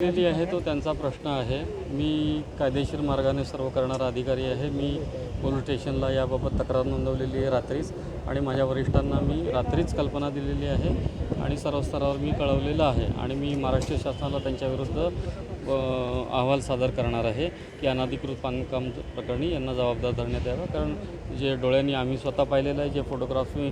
केली आहे तो त्यांचा प्रश्न आहे. मी कायदेशीर मार्गाने सर्व करणारा अधिकारी आहे. मी पोलीस स्टेशनला याबाबत तक्रार नोंदवलेली आहे रात्रीच आणि माझ्या वरिष्ठांना मी रात्रीच कल्पना दिलेली आहे आणि सर्व स्तरावर मी कळवलेलं आहे आणि मी महाराष्ट्र शासनाला त्यांच्याविरुद्ध अहवाल सादर करणार आहे की अनधिकृत बांधकाम प्रकरणी यांना जबाबदार धरण्यात यावं. कारण जे डोळ्यांनी आम्ही स्वतः पाहिलेलं आहे, जे फोटोग्राफ मी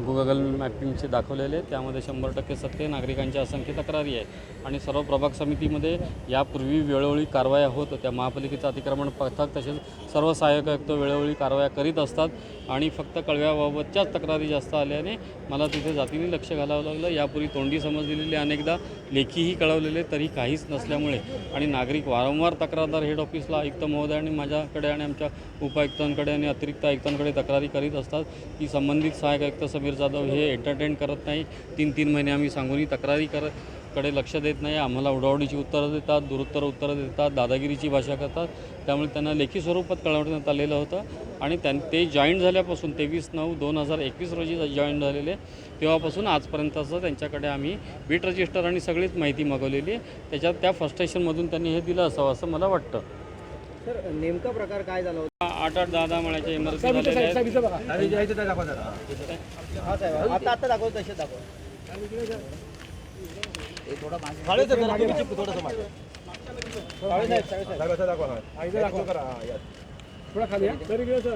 गुगल मॅपिंगचे दाखवलेले आहेत, त्यामध्ये 100% सत्य, नागरिकांच्या असंख्य तक्रारी आहे आणि सर्व प्रभाग समितीमध्ये यापूर्वी वेळोवेळी कारवाया होत होत्या. महापालिकेचं अतिक्रमण पथक तसेच सर्व सहाय्यक आयुक्त वेळोवेळी कारवाया करीत असतात आणि फक्त कळव्याबाबतच्याच तक्रारी जास्त आल्याने मला तिथे जातीने लक्ष घालावं लागलं. यापूर्वी तोंडी समज दिलेली, अनेकदा लेखीही कळवलेले, तरी काहीच नसल्यामुळे आणि नागरिक वारंवार तक्रारदार हेड ऑफिसला आयुक्त महोदयांनी माझ्याकडे आणि आमच्या उपायुक्तांकडे आणि अतिरिक्त आयुक्तांकडे तक्रारी करीत असतात की संबंधित सहाय्यक आयुक्त समीर जाधव हे एंटरटेन करत नाही. 3-3 महिने आम्ही सांगूनही तक्रारी कडे लक्ष देत नाही. आम्हाला उडावडीची उत्तरं देतात, दुरुत्तर उत्तरं देतात, दादागिरीची भाषा करतात. त्यामुळे त्यांना लेखी स्वरूपात कळवण्यात आलेलं होतं आणि ते जॉईंट झाल्यापासून 23/9/2021 रोजी जॉईंट झालेले, तेव्हापासून आजपर्यंतचं त्यांच्याकडे आम्ही बीट रजिस्टर आणि सगळीच माहिती मागवलेली आहे. त्याच्यात त्या फ्रस्ट्रेशनमधून त्यांनी हे दिलं असावं असं मला वाटतं. सर, नेमका प्रकार काय झाला होता? 8-8, 10-10 म्हणायच्या इमारती झालेल्या आहेत. आता दाखव, तसे दाखव. थोडा खाली सर, इकडे सर.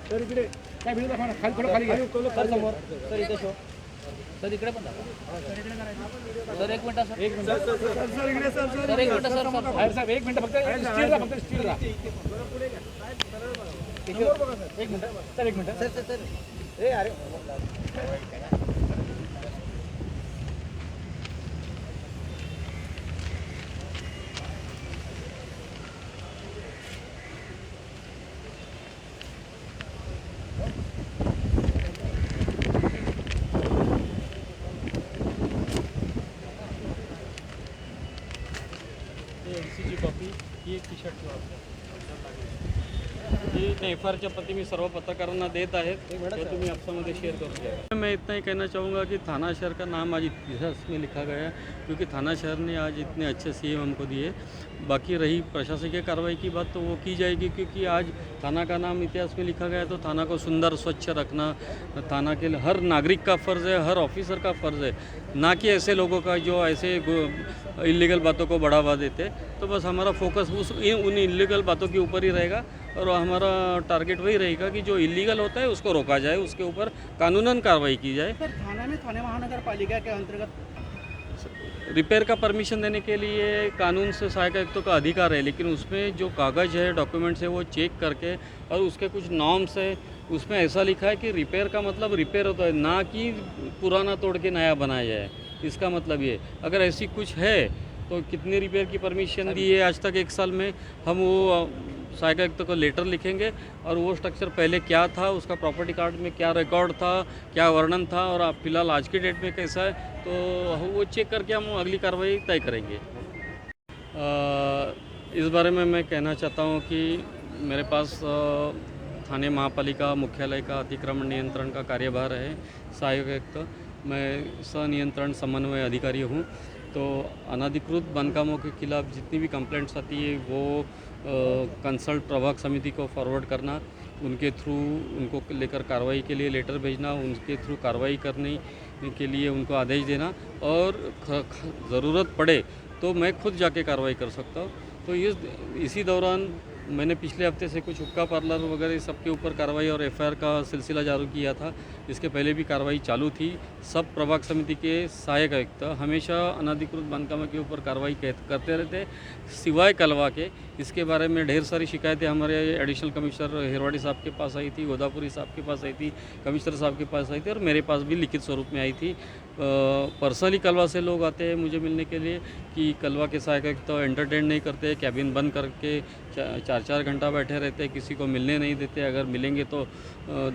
सर इकडे काय व्हिडिओ दाखवा ना, खाली थोडं खाली घ्या. सर समोर, सर इथे शो. सर इकडे पण दाखवा. सर एक मिनिट, सर एक मिनिट. सर इकडे सर. सर एक मिनिट, सर साहेब एक मिनिट, फक्त स्टील रा. एक मिनिट सर, एक मिनिट सर. सर ए अरे LC ची कॉपी ही एक टी-शर्ट ही FR प्रति मी सर्व पत्रकारांना देत आहेत, ते तुम्ही आपसामध्ये शेयर करून घ्या. मैं इतना ही कहना चाहूँगा कि थाना शहर का नाम आज इतिहास में लिखा गया है क्योंकि थाना शहर ने आज इतने अच्छे CM हमको दिए. बाकी रही प्रशासकीय कार्रवाई की बात तो वो की जाएगी क्योंकि आज थाना का नाम इतिहास में लिखा गया है. तो थाना को सुंदर स्वच्छ रखना थाना के हर नागरिक का फ़र्ज़ है, हर ऑफिसर का फ़र्ज़ है, ना कि ऐसे लोगों का जो ऐसे इलीगल बातों को बढ़ावा देते. तो बस हमारा फोकस उन इलीगल बातों के ऊपर ही रहेगा और हमारा टारगेट वही रहेगा कि जो इलीगल होता है उसको रोका जाए, उसके ऊपर कानूनन कार्रवाई की जाए. सर, थाना में थाने महानगर पालिका के अंतर्गत रिपेयर का परमिशन देने के लिए कानून से सहायक आयुक्तों का अधिकार है, लेकिन उसमें जो कागज़ है, डॉक्यूमेंट्स है, वो चेक करके और उसके कुछ नॉर्म्स है, उसमें ऐसा लिखा है कि रिपेयर का मतलब रिपेयर होता है, ना कि पुराना तोड़ के नया बनाया जाए. इसका मतलब ये, अगर ऐसी कुछ है तो कितनी रिपेयर की परमिशन दी है आज तक 1 साल में, हम वो सहायक आयुक्त को लेटर लिखेंगे और वो स्ट्रक्चर पहले क्या था, उसका प्रॉपर्टी कार्ड में क्या रिकॉर्ड था, क्या वर्णन था और अब फिलहाल आज की डेट में कैसा है, तो वो चेक करके हम अगली कार्रवाई तय करेंगे. इस बारे में मैं कहना चाहता हूँ कि मेरे पास थाने महापालिका मुख्यालय का अतिक्रमण नियंत्रण का कार्यभार है, सहायक आयुक्त. मैं सनियंत्रण समन्वय अधिकारी हूँ. तो अनधिकृत बांधकामों के खिलाफ़ जितनी भी कंप्लेंट्स आती है वो कंसल्ट प्रभाग समिति को फॉरवर्ड करना, उनके थ्रू उनको लेकर कार्रवाई के लिए लेटर भेजना, उनके थ्रू कार्रवाई करने के लिए उनको आदेश देना और ज़रूरत पड़े तो मैं खुद जाके कार्रवाई कर सकता हूँ. तो इसी दौरान मैंने पिछले हफ्ते से कुछ हुक्का पार्लर वगैरह सबके ऊपर कार्रवाई और FIR का सिलसिला जारी किया था. इसके पहले भी कार्रवाई चालू थी. सब प्रभाग समिति के सहायक आयुक्त हमेशा अनधिकृत बांधकामों के ऊपर कार्रवाई करते रहते सिवाय कलवा के. इसके बारे में ढेर सारी शिकायतें हमारे एडिशनल कमिश्नर हिरवाड़ी साहब के पास आई थी, गोदापुरी साहब के पास आई थी, कमिश्नर साहब के पास आई थी और मेरे पास भी लिखित स्वरूप में आई थी. पर्सनली कलवा से लोग आते हैं मुझे मिलने के लिए कि कलवा के सहायक आयुक्त तो एंटरटेन नहीं करते, कैबिन बंद करके 4-4 घंटा बैठे रहते हैं, किसी को मिलने नहीं देते, अगर मिलेंगे तो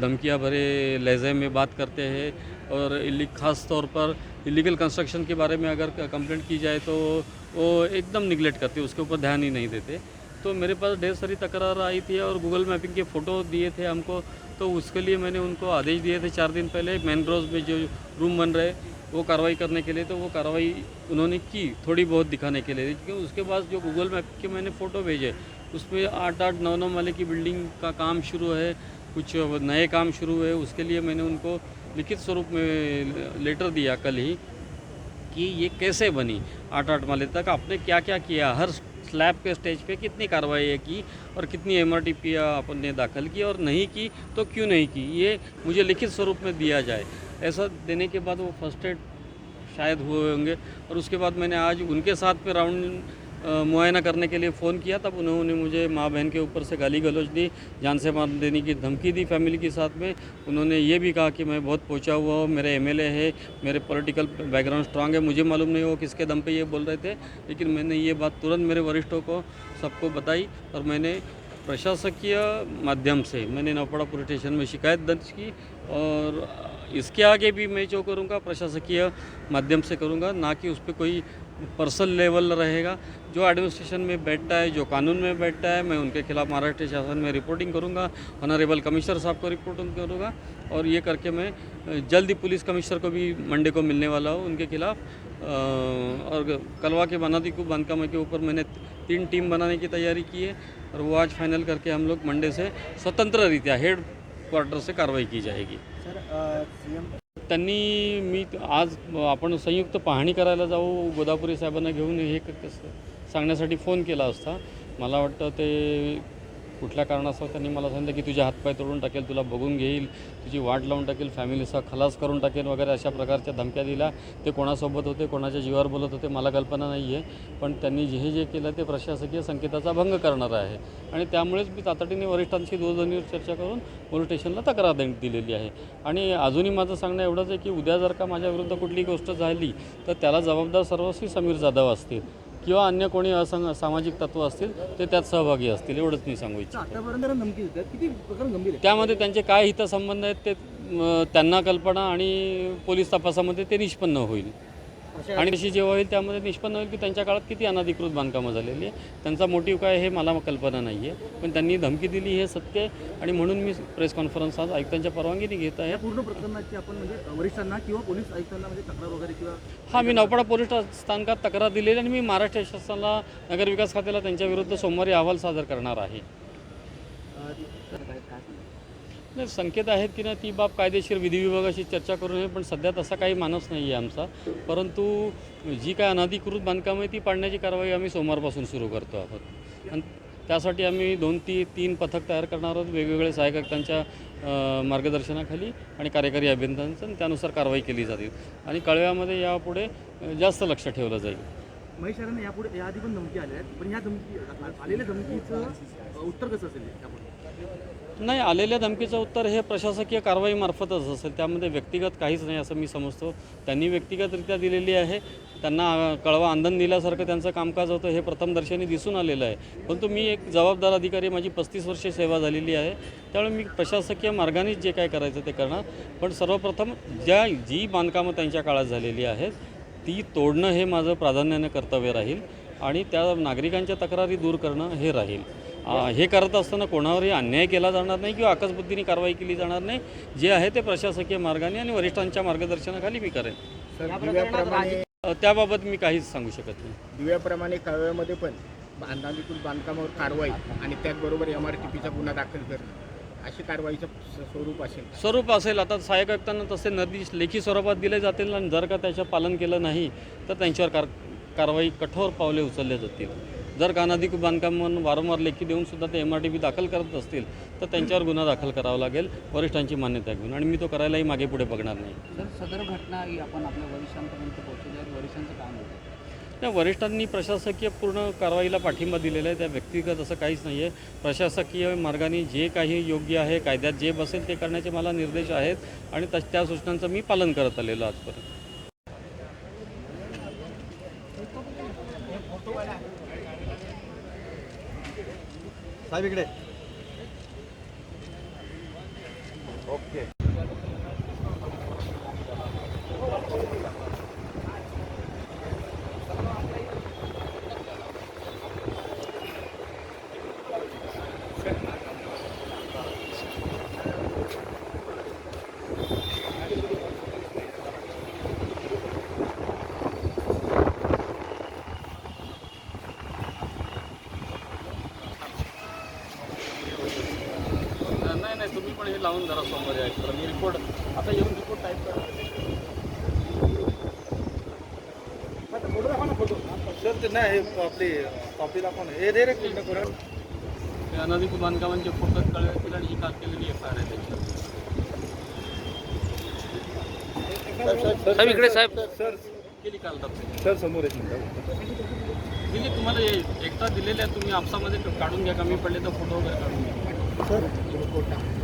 धमकियां भरे लहजे में बात करते हैं और ख़ास तौर पर इलीगल कंस्ट्रक्शन के बारे में अगर कंप्लेंट की जाए तो वो एकदम निगलेक्ट करते, उसके ऊपर ध्यान ही नहीं देते. तो मेरे पास ढेर सारी तकरार आई थी और गूगल मैपिंग के फ़ोटो दिए थे हमको, तो उसके लिए मैंने उनको आदेश दिए थे 4 दिन पहले. मैनग्रोव्स में जो रूम बन रहे वो कार्रवाई करने के लिए, तो वो कार्रवाई उन्होंने की थोड़ी बहुत दिखाने के लिए। क्योंकि उसके बाद जो गूगल मैप के मैंने फ़ोटो भेजे उसमें 8-8, 9-9 माले की बिल्डिंग का काम शुरू है, कुछ नए काम शुरू है। उसके लिए मैंने उनको लिखित स्वरूप में लेटर दिया कल ही कि ये कैसे बनी 8-8 माले तक, आपने क्या क्या किया, हर स्लैब के स्टेज पे कितनी कार्रवाई की और कितनी MRTP अपन ने दाखिल की और नहीं की तो क्यों नहीं की, ये मुझे लिखित स्वरूप में दिया जाए। ऐसा देने के बाद वो फर्स्ट एड शायद हुए होंगे। और उसके बाद मैंने आज उनके साथ में राउंड मुआयना करने के लिए फ़ोन किया, तब उन्होंने मुझे माँ बहन के ऊपर से गाली गलौज दी, जान से मार देने की धमकी दी फैमिली के साथ में। उन्होंने ये भी कहा कि मैं बहुत पहुंचा हुआ हूँ, मेरे MLA है, मेरे पॉलिटिकल बैकग्राउंड स्ट्रांग है। मुझे मालूम नहीं वो किसके दम पे ये बोल रहे थे, लेकिन मैंने ये बात तुरंत मेरे वरिष्ठों को सबको बताई और मैंने प्रशासकीय माध्यम से मैंने नौपाड़ा पुलिस स्टेशन में शिकायत दर्ज की। और इसके आगे भी मैं जो करूँगा प्रशासकीय माध्यम से करूँगा, ना कि उस पर कोई पर्सनल लेवल रहेगा। जो एडमिनिस्ट्रेशन में बैठता है, जो कानून में बैठता है, मैं उनके खिलाफ महाराष्ट्र शासन में रिपोर्टिंग करूँगा, ऑनरेबल कमिश्नर साहब को रिपोर्टिंग करूँगा। और ये करके मैं जल्दी पुलिस कमिश्नर को भी मंडे को मिलने वाला हूँ उनके खिलाफ। और कलवा के बनादीकू बांधकाम के ऊपर मैंने 3 टीम बनाने की तैयारी की है और वो आज फाइनल करके हम लोग मंडे से स्वतंत्र रीत्या हेड क्वार्टर से कारवाई की जाएगी। त्यांनी मी आज आपण संयुक्त पाहणी करायला जाऊ गोदापुरी साहेबांना घेऊन हे सांगण्यासाठी फ़ोन केला असता। मला वाटतं ते कुठल्या कारणास्तव त्यांनी मला सांगितलं की तुझे हातपाय तोडून टाकेल, तुला बघून घेईल, तुझी वाट लावून टाकेल, फॅमिलीचा खलास करून टाकेल वगैरे अशा प्रकारच्या धमक्या दिल्या। ते कोणासोबत होते, कोणाच्या जीवावर बोलत होते मला कल्पना नाही आहे, पण त्यांनी जे केलं ते प्रशासकीय संकेताचा भंग करणारं आहे आणि त्यामुळेच मी तातडीने वरिष्ठांशी दूरध्वनीवर चर्चा करून पोलीस स्टेशनला तक्रार दिलेली आहे। आणि अजूनही माझं सांगणं एवढंच आहे की उद्या जर का माझ्याविरुद्ध कुठली गोष्ट झाली तर त्याला जबाबदार सर्वस्वी समीर जाधव असतील किंवा अन्य कोणी सामाजिक तत्व असतील ते त्यात सहभागी असतील, एवढंच मी सांगू इच्छितो। आतापर्यंत धमकी देतात, किती प्रकरण गंभीर आहे? त्यामध्ये त्यांचे काय हितसंबंध आहेत ते त्यांना कल्पना आणि पोलीस तपासामध्ये ते निष्पन्न होईल। आणि तशी जेव्हा होईल त्यामध्ये निष्पन्न होईल की त्यांच्या काळात किती अनधिकृत बांधकामं झालेली आहे, त्यांचा मोटिव्ह काय हे मला कल्पना नाही आहे, पण त्यांनी धमकी दिली हे सत्य आहे। आणि म्हणून मी प्रेस कॉन्फरन्स आज आयुक्तांच्या परवानगीने घेत आहे। पूर्ण प्रकरणाची आपण म्हणजे वरिष्ठांना किंवा पोलीस आयुक्तांना म्हणजे तक्रार वगैरे किंवा हां, मी नौपाडा पोलीस स्थानकात तक्रार दिलेली आणि मी महाराष्ट्र शासनाला नगरविकास खात्याला त्यांच्याविरुद्ध सोमवारी अहवाल सादर करणार आहे। नाही, संकेत आहेत की ना ती बाब कायदेशीर विधी विभागाशी चर्चा करून आहे, पण सध्या तसा काही मानस नाही आहे आमचा। परंतु जी काय अनधिकृत बांधकाम आहे ती पाडण्याची कारवाई आम्ही सोमवारपासून सुरू करतो आहोत आणि त्यासाठी आम्ही 2-3 पथक तयार करणार आहोत वेगवेगळे सहाय्यक आयुक्तांच्या मार्गदर्शनाखाली आणि कार्यकारी अभियंत्यांचं, आणि त्यानुसार कारवाई केली जाते आणि कळव्यामध्ये यापुढे जास्त लक्ष ठेवलं जाईल। महेश सरांना यापुढे याआधी पण धमकी आल्या आहेत, पण ह्या आलेल्या धमकीचं उत्तर कसं असेल त्यापुढे? नाही, आलेल्या धमकीचं उत्तर हे प्रशासकीय कारवाईमार्फतच असेल, त्यामध्ये व्यक्तिगत काहीच नाही असं मी समजतो। त्यांनी व्यक्तिगतरित्या दिलेली आहे, त्यांना कळवा आंदण दिल्यासारखं त्यांचं कामकाज होतं हे प्रथमदर्शनी दिसून आलेलं आहे। परंतु मी एक जबाबदार अधिकारी, माझी 35 वर्षे सेवा झालेली आहे, त्यामुळे मी प्रशासकीय मार्गानेच जे काय करायचं ते करणार। पण सर्वप्रथम जी बांधकामं त्यांच्या काळात झालेली आहेत ती तोडणं हे माझं प्राधान्याने कर्तव्य राहील आणि त्या नागरिकांच्या तक्रारी दूर करणं हे राहील। हे करत असताना कोणावरही अन्याय केला जाणार नाही किंवा आकसबुद्धीने कारवाई केली जाणार नाही। जे आहे ते प्रशासकीय मार्गाने आणि वरिष्ठांच्या मार्गदर्शनाखाली मी करेन। त्याबाबत मी काहीच सांगू शकत नाही। दिव्याप्रमाणे कळव्यामध्ये पण अनधिकृत बांधकामावर कारवाई आणि त्याचबरोबर MRTPचा गुन्हा दाखल करणं अशी कारवाईचं स्वरूप असेल। आता सहाय्यक आयुक्तांना तसे निर्देश लेखी स्वरूपात दिले जातील आणि जर का त्याचं पालन केलं नाही तर त्यांच्यावर कारवाई कठोर पावले उचलले जातील। जर का अनधिकृत बांधकाम वारंवार लेखी देऊन सुद्धा ते MRTP दाखल करत असतील तर त्यांच्यावर गुन्हा दाखल करावा लागेल वरिष्ठांची मान्यता घेऊन, आणि मी तो करायलाही मागे पुढे बघणार नाही। सर, सदर घटना ही आपण आपल्या वरिष्ठांपर्यंत पोहोचवली आहे, वरिष्ठांचं काम होतं। त्या वरिष्ठांनी प्रशासकीय पूर्ण कारवाईला पाठिंबा दिलेला आहे, त्या व्यक्तिगत असं काहीच नाही आहे। प्रशासकीय मार्गाने जे काही योग्य आहे, कायद्यात जे बसेल ते करण्याचे मला निर्देश आहेत आणि त्या सूचनांचं मी पालन करत आलेलो आजपर्यंत। साहेब इकडे ओके। तुम्ही पण हे लावून जरा समोर यायचं मी रिपोर्ट आता येऊन रिपोर्ट टाईप करणार फोटो दाखवा ना फोटो सर ते नाही आपली कॉपी दाखवा ना हे रे रे पूर्ण करून ते अनधिकृत बांधकामांचे फोटो कळवतील आणि ही काल केलेली FIR आहे त्याच्यावर साहेब इकडे साहेब सर केली काल तपशील सर समोर एक मिनिट दिली तुम्हाला एकदा दिलेल्या तुम्ही आपसामध्ये काढून घ्या कमी पडले तर फोटो वगैरे काढून घ्या सर